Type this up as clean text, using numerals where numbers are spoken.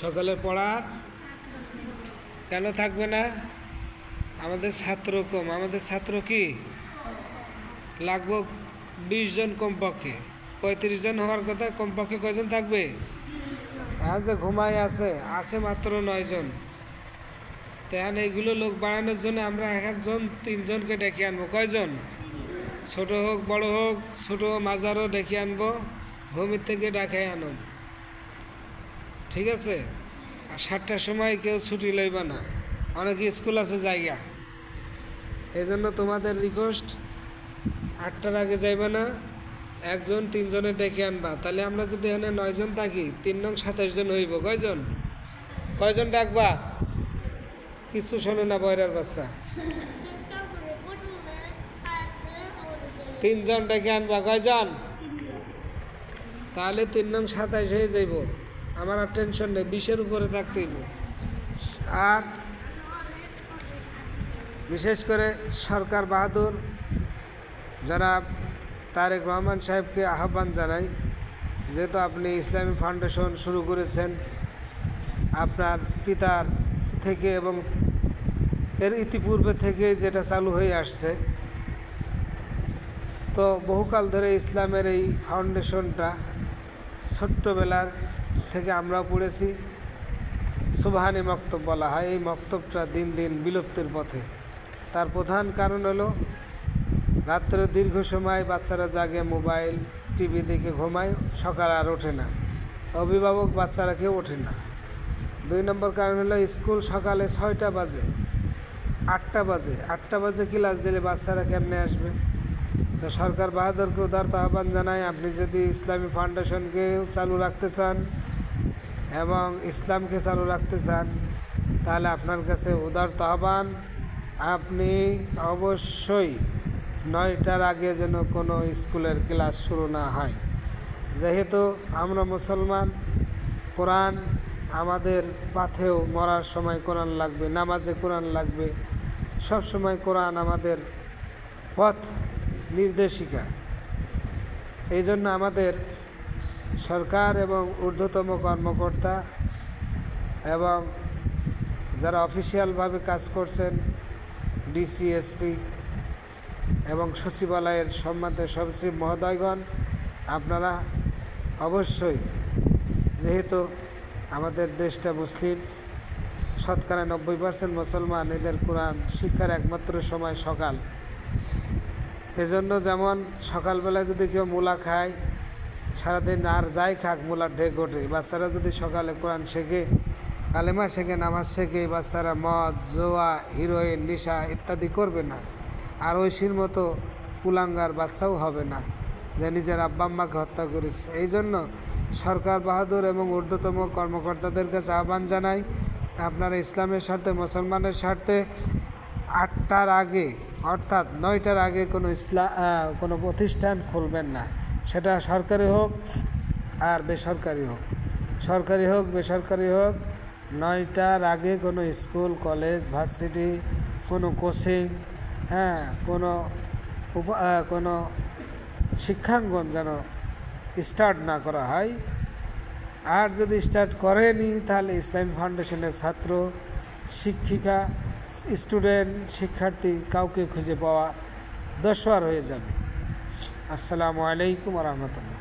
সকালে পড়ার কেন থাকবে না? আমাদের ছাত্র কম। আমাদের ছাত্র কি লাগবে 20 জন কমপক্ষে, 35 জন হওয়ার কথা। কমপক্ষে কয়জন থাকবে? আর যে ঘুমাই আছে মাত্র 9 জন। তেমন এইগুলো লোক বাড়ানোর জন্য আমরা একজন 3 জনকে ডেকে আনবো। কয়জন? ছোট হোক বড় হোক, ছোট মাজারও ডেকে আনবো, ভূমির থেকে ডাকে আনো, ঠিক আছে? আর 7টার সময় কেউ ছুটি লইবা না, অনেক স্কুল আছে জায়গা। এই জন্য তোমাদের রিকোয়েস্ট, 8টার আগে যাইবা না, একজন 3 জনের ডেকে আনবা। তাহলে আমরা যদি এখানে 9 জন থাকি, 3 নং 27 জন হইব। কয়জন ডাকবা? কিছু শোনে না বয়রার বাচ্চা। 3 জন ডেকে আনবা। কয়জন? তাহলে 3 নং 27 হয়ে যাইব। আমার আর টেনশন নেই, 20-এর উপরে থাকতেইব। আর বিশেষ করে সরকার বাহাদুর জনাব তারেক রহমান সাহেবকে আহ্বান জানাই, যেহেতু আপনি ইসলামী ফাউন্ডেশন শুরু করেছেন আপনার পিতার থেকে এবং এর ইতিপূর্বে থেকে যেটা চালু হয়ে আসছে, তো বহুকাল ধরে ইসলামের এই ফাউন্ডেশনটা ছোট্টবেলার থেকে আমরা পড়েছি। সুবহানি মক্তব বলা হয়। এই মক্তবটা দিন দিন বিলুপ্তির পথে। তার প্রধান কারণ হলো রাত্রে দীর্ঘ সময় বাচ্চারা জাগে, মোবাইল টিভি দেখে ঘুমায়, সকালে আর ওঠে না। অভিভাবক বাচ্চারা কেউ ওঠে না। 2 নম্বর কারণ হলো স্কুল সকালে 6টা বাজে, 8টা বাজে ক্লাস দিলে বাচ্চারা কেমনে আসবে? তো সরকার বাহাদুরকে উদারত আহ্বান জানায়, আপনি যদি ইসলামী ফাউন্ডেশনকে চালু রাখতে চান এবং ইসলামকে চালু রাখতে চান, তাহলে আপনার কাছে উদারত আহ্বান, আপনি অবশ্যই 9টার আগে যেন কোনো স্কুলের ক্লাস শুরু না হয়। যেহেতু আমরা মুসলমান, কোরআন আমাদের পাথেও, মরার সময় কোরআন লাগবে, নামাজে কোরআন লাগবে, সব সময় কোরআন আমাদের পথ নির্দেশিকা। এই জন্য আমাদের সরকার এবং ঊর্ধ্বতম কর্মকর্তা এবং যারা অফিসিয়ালভাবে কাজ করছেন, ডিসি, এসপি এবং সচিবালয়ের সম্মানিত সচিব মহোদয়গণ, আপনারা অবশ্যই, যেহেতু আমাদের দেশটা মুসলিম, শতকরা 90% মুসলমান, এদের কোরআন শিক্ষার একমাত্র সময় সকাল। এজন্য যেমন সকালবেলায় যদি কেউ মূলা খায়, সারাদিন আর যাই খাক মূলার ঢেক ওঠে। বাচ্চারা যদি সকালে কোরআন শেখে, কালেমা শেখে, নামাজ শেখে, বাচ্চারা মদ, জোয়া, হিরোইন, নেশা ইত্যাদি করবে না। আর ঐশীর মতো কুলাঙ্গার বাচ্চাও হবে না যে নিজের আব্বা আম্মাকে হত্যা করেছে। এই জন্য সরকার বাহাদুর এবং ঊর্ধ্বতম কর্মকর্তাদের কাছে আহ্বান জানাই, আপনারা ইসলামের স্বার্থে, মুসলমানের স্বার্থে 8টার আগে, অর্থাৎ 9টার আগে কোনো প্রতিষ্ঠান খুলবেন না। সেটা সরকারি হোক আর বেসরকারি হোক, সরকারি হোক বেসরকারি হোক, 9টার আগে কোনো স্কুল, কলেজ, ভার্সিটি, কোনো কোচিং, কোনো শিক্ষাঙ্গন যেন স্টার্ট না করা হয়। আর যদি স্টার্ট করেনি, তাহলে ইসলামী ফাউন্ডেশনের ছাত্র, শিক্ষিকা, স্টুডেন্ট, শিক্ষার্থী কাউকে খুঁজে পাওয়া দুষ্কর হয়ে যাবে। আসসালামু আলাইকুম ওয়া রাহমাতুল্লাহ।